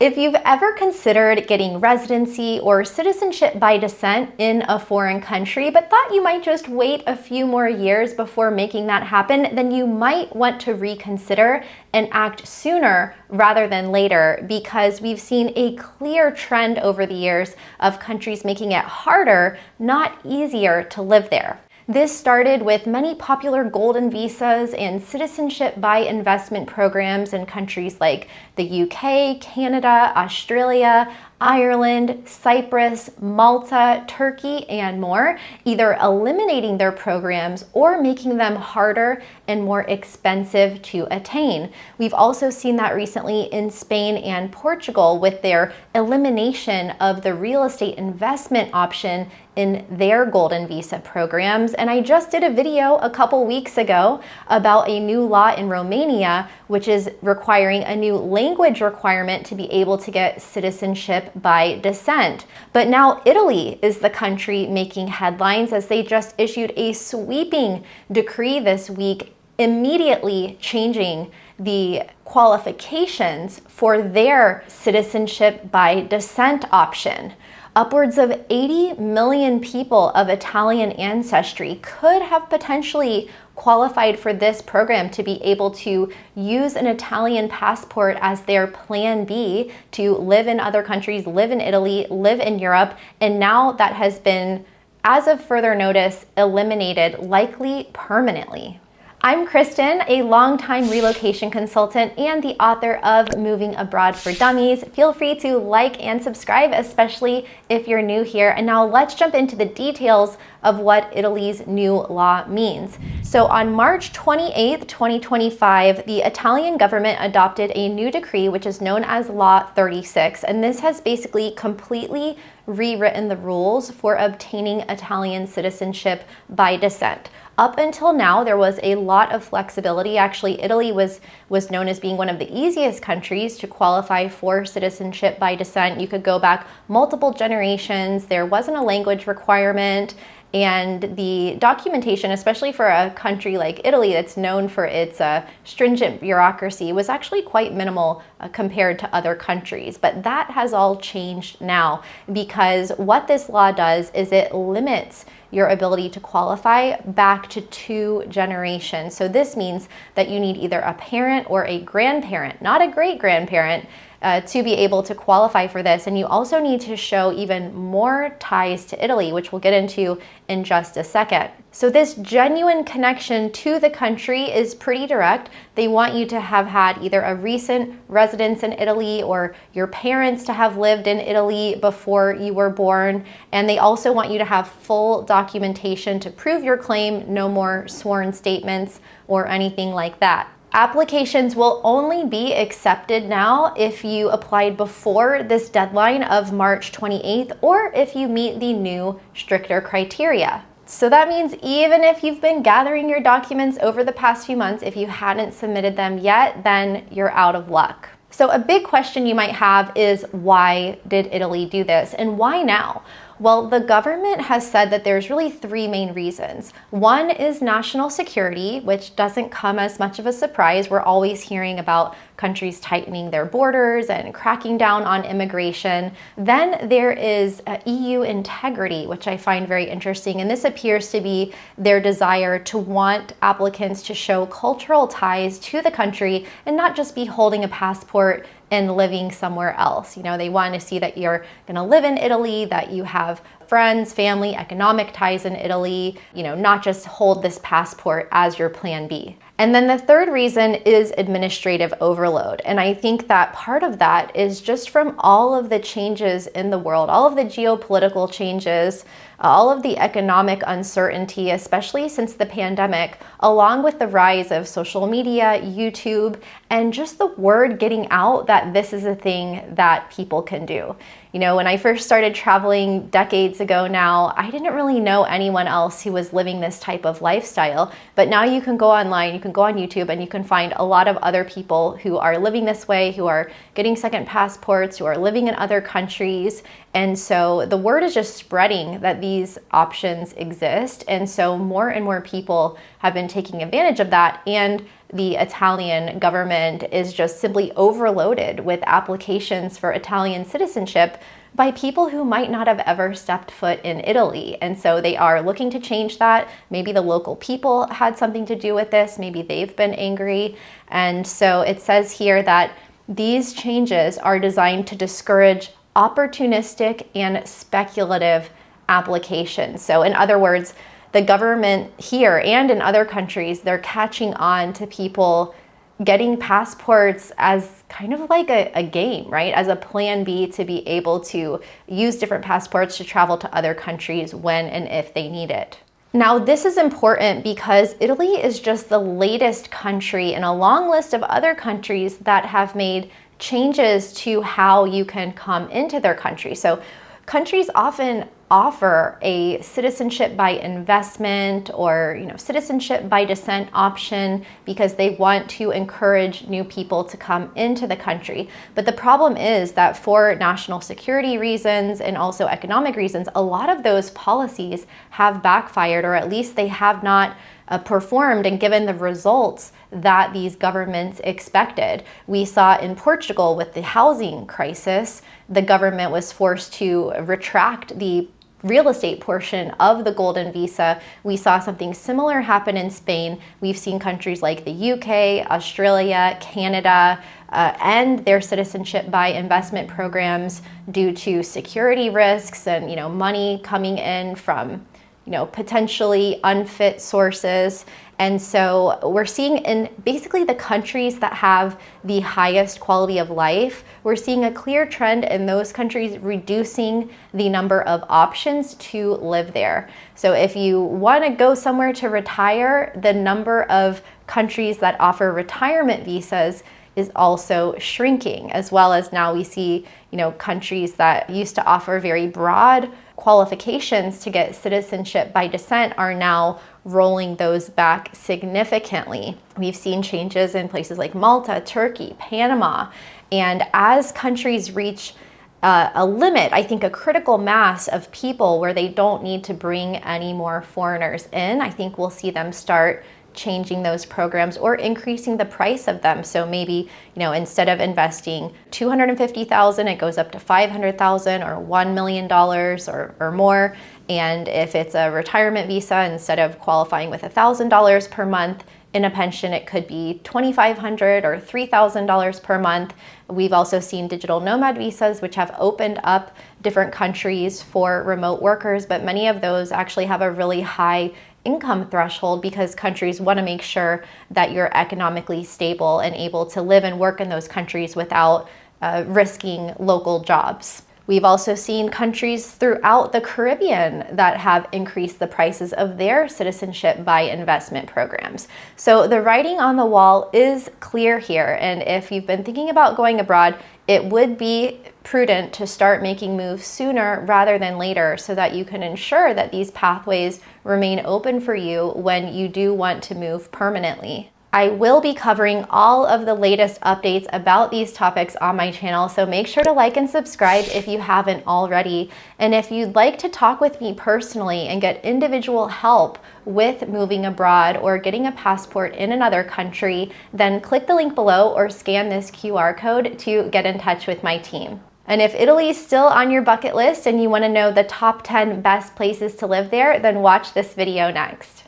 If you've ever considered getting residency or citizenship by descent in a foreign country, but thought you might just wait a few more years before making that happen, then you might want to reconsider and act sooner rather than later, because we've seen a clear trend over the years of countries making it harder, not easier, to live there. This started with many popular golden visas and citizenship by investment programs in countries like the UK, Canada, Australia, Ireland, Cyprus, Malta, Turkey, and more, either eliminating their programs or making them harder and more expensive to attain. We've also seen that recently in Spain and Portugal with their elimination of the real estate investment option in their golden visa programs. And I just did a video a couple weeks ago about a new law in Romania, which is requiring a new language requirement to be able to get citizenship by descent. But now Italy is the country making headlines, as they just issued a sweeping decree this week, immediately changing the qualifications for their citizenship by descent option. Upwards of 80 million people of Italian ancestry could have potentially qualified for this program to be able to use an Italian passport as their plan B to live in other countries, live in Italy, live in Europe, and now that has been, as of further notice, eliminated, likely permanently. I'm Kristin, a longtime relocation consultant and the author of Moving Abroad for Dummies. Feel free to like and subscribe, especially if you're new here. And now let's jump into the details of what Italy's new law means. So on March 28th, 2025, the Italian government adopted a new decree, which is known as Law 36. And this has basically completely rewritten the rules for obtaining Italian citizenship by descent. Up until now, there was a lot of flexibility. Actually, Italy was known as being one of the easiest countries to qualify for citizenship by descent. You could go back multiple generations. There wasn't a language requirement. And the documentation, especially for a country like Italy that's known for its stringent bureaucracy, was actually quite minimal compared to other countries. But that has all changed now, because what this law does is it limits your ability to qualify back to 2 generations. So this means that you need either a parent or a grandparent, not a great-grandparent, to be able to qualify for this. And you also need to show even more ties to Italy, which we'll get into in just a second. So this genuine connection to the country is pretty direct. They want you to have had either a recent residence in Italy or your parents to have lived in Italy before you were born. And they also want you to have full documentation to prove your claim, no more sworn statements or anything like that. Applications will only be accepted now if you applied before this deadline of March 28th or if you meet the new stricter criteria. So that means even if you've been gathering your documents over the past few months, if you hadn't submitted them yet, then you're out of luck. So a big question you might have is, why did Italy do this, and why now? Well, the government has said that there's really 3 main reasons. One is national security, which doesn't come as much of a surprise. We're always hearing about countries tightening their borders and cracking down on immigration. Then there is EU integrity, which I find very interesting. And this appears to be their desire to want applicants to show cultural ties to the country and not just be holding a passport and living somewhere else. You know, they want to see that you're going to live in Italy, that you have friends, family, economic ties in Italy, you know, not just hold this passport as your plan B. And then the third reason is administrative overload. And I think that part of that is just from all of the changes in the world, all of the geopolitical changes, all of the economic uncertainty, especially since the pandemic, along with the rise of social media, YouTube, and just the word getting out that this is a thing that people can do. You know, when I first started traveling decades ago now, I didn't really know anyone else who was living this type of lifestyle. But now you can go online, you can go on YouTube, and you can find a lot of other people who are living this way, who are getting second passports, who are living in other countries. And so the word is just spreading that these options exist. And so more and more people have been taking advantage of that. And the Italian government is just simply overloaded with applications for Italian citizenship by people who might not have ever stepped foot in Italy. And so they are looking to change that. Maybe the local people had something to do with this. Maybe they've been angry. And so it says here that these changes are designed to discourage opportunistic and speculative applications. So in other words, the government here and in other countries, they're catching on to people getting passports as kind of like a game, right? As a plan B to be able to use different passports to travel to other countries when and if they need it. Now, this is important because Italy is just the latest country in a long list of other countries that have made changes to how you can come into their country. So countries often offer a citizenship by investment or citizenship by descent option because they want to encourage new people to come into the country. But the problem is that for national security reasons and also economic reasons, a lot of those policies have backfired, or at least they have not performed and given the results that these governments expected. We saw in Portugal with the housing crisis, the government was forced to retract the real estate portion of the golden visa. We saw something similar happen in Spain. We've seen countries like the UK, Australia, Canada, end their citizenship by investment programs due to security risks and money coming in from potentially unfit sources. And so we're seeing in basically the countries that have the highest quality of life, we're seeing a clear trend in those countries reducing the number of options to live there. So if you want to go somewhere to retire, the number of countries that offer retirement visas is also shrinking, as well as now we see, countries that used to offer very broad qualifications to get citizenship by descent are now rolling those back significantly. We've seen changes in places like Malta, Turkey, Panama, and as countries reach a limit, I think a critical mass of people where they don't need to bring any more foreigners in, I think we'll see them start changing those programs or increasing the price of them. So maybe, instead of investing $250,000, it goes up to $500,000 or $1 million or more. And if it's a retirement visa, instead of qualifying with $1,000 per month in a pension, it could be $2,500 or $3,000 per month. We've also seen digital nomad visas, which have opened up different countries for remote workers, but many of those actually have a really high income threshold because countries want to make sure that you're economically stable and able to live and work in those countries without risking local jobs. We've also seen countries throughout the Caribbean that have increased the prices of their citizenship by investment programs. So the writing on the wall is clear here. And if you've been thinking about going abroad, it would be prudent to start making moves sooner rather than later so that you can ensure that these pathways remain open for you when you do want to move permanently. I will be covering all of the latest updates about these topics on my channel, so make sure to like and subscribe if you haven't already. And if you'd like to talk with me personally and get individual help with moving abroad or getting a passport in another country, then click the link below or scan this QR code to get in touch with my team. And if Italy is still on your bucket list and you want to know the top 10 best places to live there, then watch this video next.